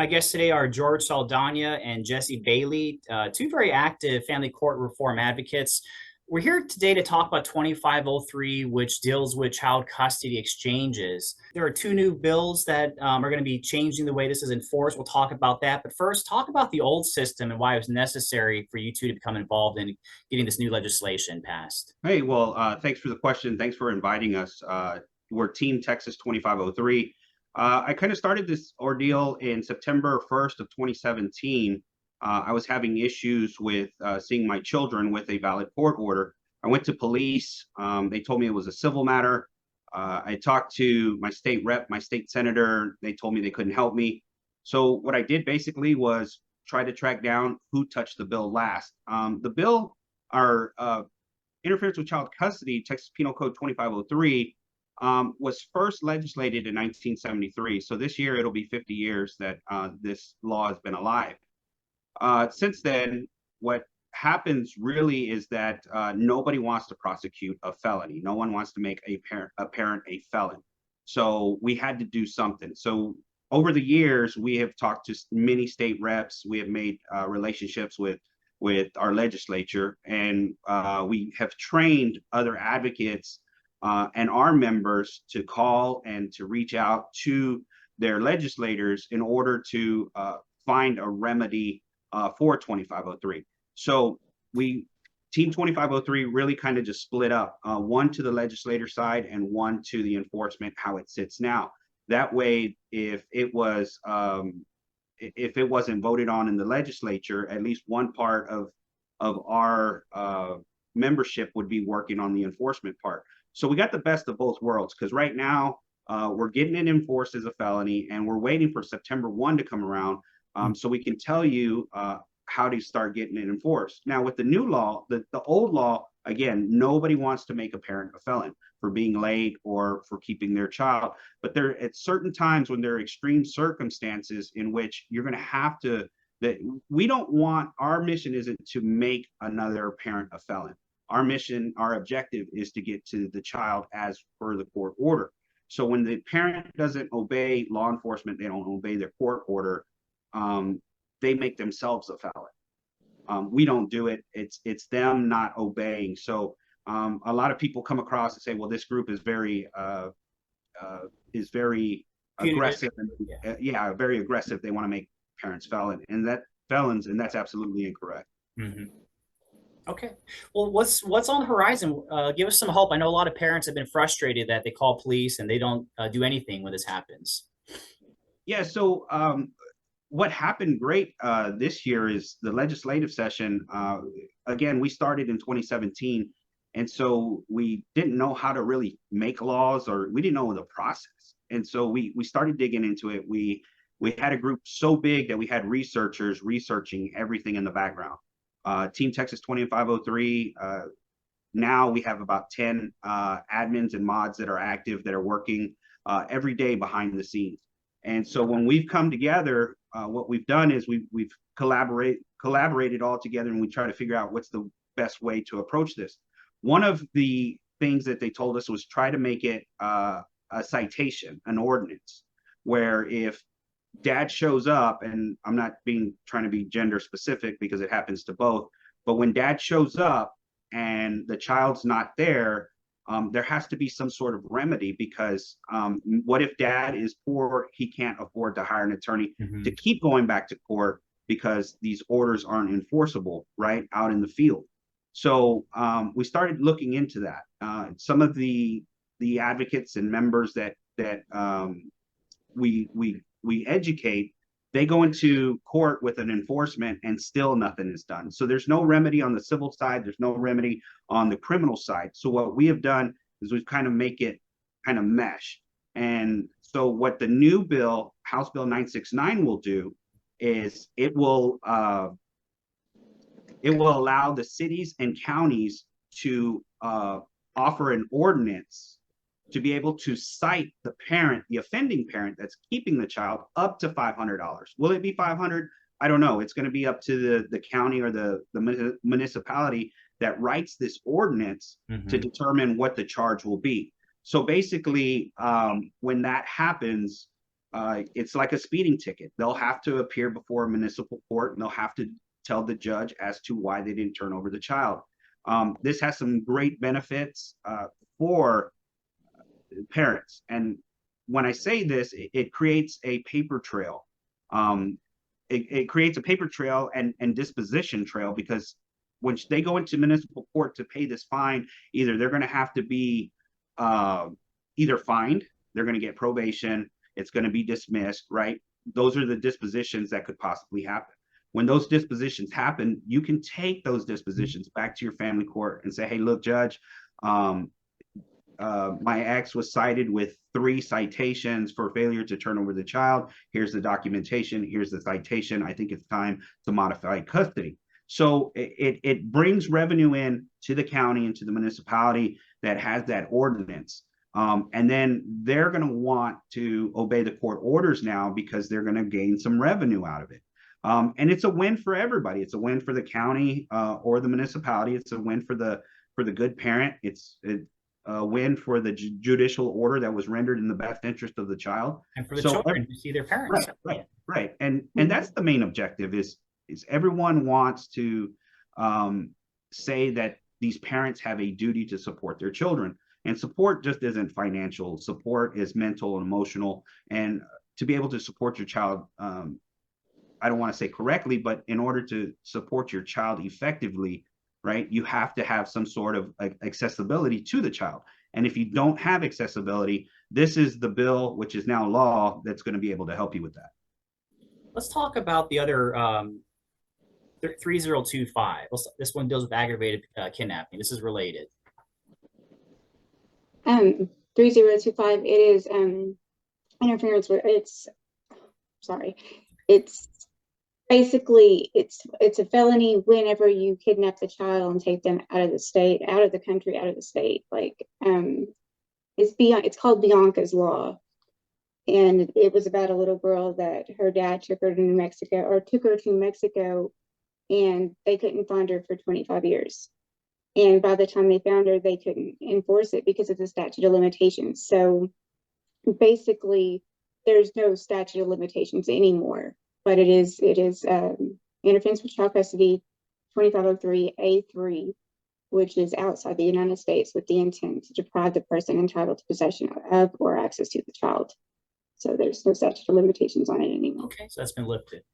My guests today are George Saldana and Jesse Bailey, two very active family court reform advocates. We're here today to talk about 2503, which deals with child custody exchanges. There are two new bills that are going to be changing the way this is enforced. We'll talk about that. But first, talk about the old system and why it was necessary for you two to become involved in getting this new legislation passed. Hey, well, thanks for the question. Thanks for inviting us. We're Team Texas 2503. I kind of started this ordeal in September 1st of 2017. I was having issues with seeing my children with a valid court order. I went to police. They told me it was a civil matter. I talked to my state rep, my state senator. They told me they couldn't help me. So what I did basically was try to track down who touched the bill last. The bill are interference with child custody, Texas Penal Code 2503, was first legislated in 1973. So this year it'll be 50 years that this law has been alive. Since then, what happens really is that nobody wants to prosecute a felony. No one wants to make a parent a felon. So we had to do something. So over the years, we have talked to many state reps. We have made relationships with our legislature, and we have trained other advocates and our members to call and to reach out to their legislators in order to find a remedy for 2503. So Team 2503 really kind of just split up, one to the legislator side and one to the enforcement, how it sits now. That way, if it wasn't voted on in the legislature, at least one part of our membership would be working on the enforcement part. So we got the best of both worlds, because right now we're getting it enforced as a felony, and we're waiting for September 1 to come around so we can tell you how to start getting it enforced. Now, with the new law, the old law, again, nobody wants to make a parent a felon for being late or for keeping their child. But there, at certain times when there are extreme circumstances in which you're going to have to, that we don't want, our mission isn't to make another parent a felon. Our mission, our objective is to get to the child as per the court order. So when the parent doesn't obey law enforcement, they don't obey their court order, they make themselves a felon. We don't do it. It's them not obeying. So a lot of people come across and say, well, this group is very aggressive. And, very aggressive. They want to make parents felons, and that's absolutely incorrect. Mm-hmm. Okay. Well, what's on the horizon? Give us some hope. I know a lot of parents have been frustrated that they call police and they don't do anything when this happens. Yeah. So what happened great this year is the legislative session. Again, we started in 2017, and so we didn't know how to really make laws, or we didn't know the process. And so we started digging into it. We had a group so big that we had researchers researching everything in the background. Team Texas 2503, now we have about 10 admins and mods that are active, that are working every day behind the scenes. And so when we've come together, what we've done is we've collaborated all together, and we try to figure out what's the best way to approach this. One of the things that they told us was try to make it a citation, an ordinance, where if dad shows up, and I'm not trying to be gender specific because it happens to both, but when dad shows up and the child's not there, there has to be some sort of remedy, because what if dad is poor, he can't afford to hire an attorney to keep going back to court because these orders aren't enforceable right out in the field. So we started looking into that. Some of the advocates and members that we educate, they go into court with an enforcement and still nothing is done. So there's no remedy on the civil side. There's no remedy on the criminal side. So what we have done is we've kind of make it kind of mesh. And so what the new bill, House Bill 969, will do is it will allow the cities and counties to offer an ordinance to be able to cite the parent, the offending parent that's keeping the child, up to $500. Will it be 500? I don't know. It's going to be up to the county or the municipality that writes this ordinance to determine what the charge will be. So basically, when that happens, it's like a speeding ticket. They'll have to appear before a municipal court, and they'll have to tell the judge as to why they didn't turn over the child. This has some great benefits for parents. And when I say this, it creates a paper trail. It creates a paper trail and disposition trail, because when they go into municipal court to pay this fine, either they're going to have to be either fined, they're going to get probation, it's going to be dismissed, right? Those are the dispositions that could possibly happen. When those dispositions happen, you can take those dispositions back to your family court and say, hey, look, judge, my ex was cited with 3 citations for failure to turn over the child. Here's the documentation. Here's the citation. I think it's time to modify custody. So it brings revenue in to the county and to the municipality that has that ordinance. And then they're going to want to obey the court orders now, because they're going to gain some revenue out of it. And it's a win for everybody. It's a win for the county or the municipality. It's a win for the good parent. It's a win for the judicial order that was rendered in the best interest of the child, and for the children to see their parents. Right. And that's the main objective. Is everyone wants to say that these parents have a duty to support their children. And support just isn't financial. Support is mental and emotional. And to be able to support your child, I don't want to say correctly, but in order to support your child effectively, right, you have to have some sort of accessibility to the child. And if you don't have accessibility, this is the bill, which is now law, that's going to be able to help you with that. Let's talk about the other 3025. This one deals with aggravated kidnapping. This is related. 3025, it is interference with, it's basically it's a felony whenever you kidnap the child and take them out of the state, out of the country, out of the state. Like it's called Bianca's Law. And it was about a little girl that her dad took her to Mexico, and they couldn't find her for 25 years. And by the time they found her, they couldn't enforce it because of the statute of limitations. So basically, there's no statute of limitations anymore. But it is interference with child custody 2503A3, which is outside the United States with the intent to deprive the person entitled to possession of or access to the child. So there's no statute of limitations on it anymore. Okay, so that's been lifted.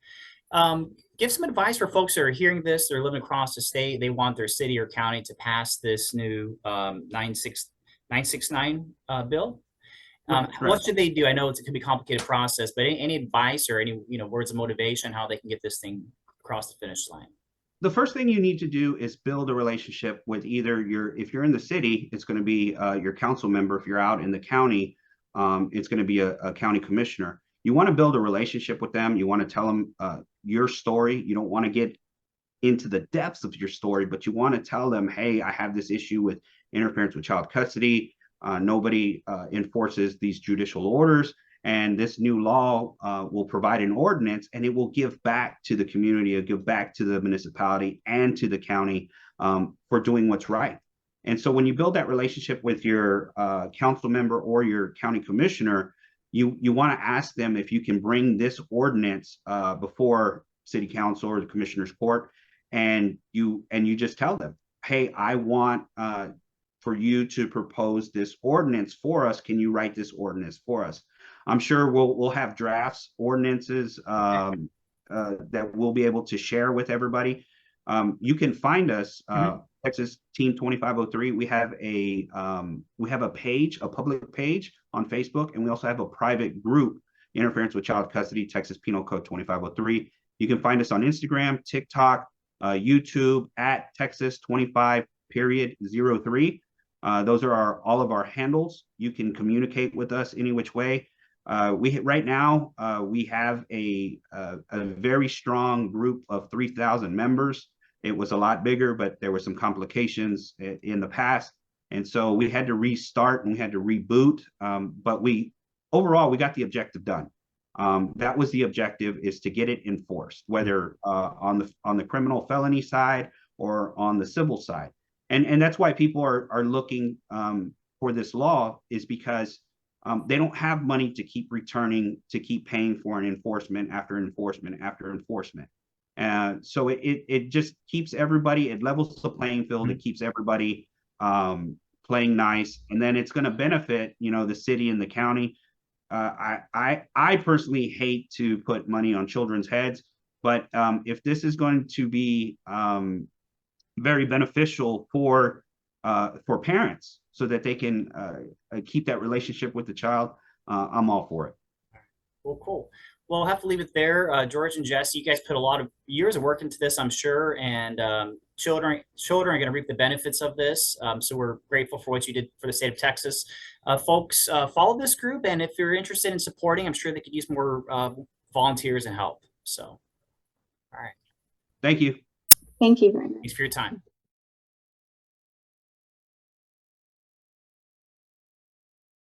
Give some advice for folks that are hearing this, they're living across the state, they want their city or county to pass this new 969 bill. What should they do? I know it can be a complicated process, but any advice or any words of motivation how they can get this thing across the finish line? The first thing you need to do is build a relationship with either if you're in the city, it's going to be your council member. If you're out in the county, it's going to be a county commissioner. You want to build a relationship with them. You want to tell them your story. You don't want to get into the depths of your story, but you want to tell them, hey, I have this issue with interference with child custody. Nobody enforces these judicial orders, and this new law will provide an ordinance, and it will give back to the community, it'll give back to the municipality and to the county for doing what's right. And so when you build that relationship with your council member or your county commissioner, you want to ask them if you can bring this ordinance before city council or the commissioner's court, and you just tell them, hey, I want for you to propose this ordinance for us. Can you write this ordinance for us? I'm sure we'll have drafts, ordinances that we'll be able to share with everybody. You can find us, Texas Team 2503. We have a page, a public page on Facebook, and we also have a private group, Interference with Child Custody, Texas Penal Code 2503. You can find us on Instagram, TikTok, YouTube at Texas 25.03. Those are all of our handles. You can communicate with us any which way. Right now we have a very strong group of 3,000 members. It was a lot bigger, but there were some complications in the past, and so we had to restart and we had to reboot. But overall we got the objective done. That was the objective, is to get it enforced, whether on the criminal felony side or on the civil side. And that's why people are looking for this law, is because they don't have money to keep returning, to keep paying for an enforcement after enforcement after enforcement. And so it just keeps everybody, it levels the playing field, it keeps everybody playing nice, and then it's going to benefit, you know, the city and the county. I personally hate to put money on children's heads, but if this is going to be very beneficial for parents so that they can keep that relationship with the child, I'm all for it. Well, cool. Well, I'll have to leave it there. George and Jesse, you guys put a lot of years of work into this, I'm sure, and children are going to reap the benefits of this. So we're grateful for what you did for the state of Texas. Folks, follow this group, and if you're interested in supporting, I'm sure they could use more volunteers and help. So, all right. Thank you. Thank you very much. Thanks for your time.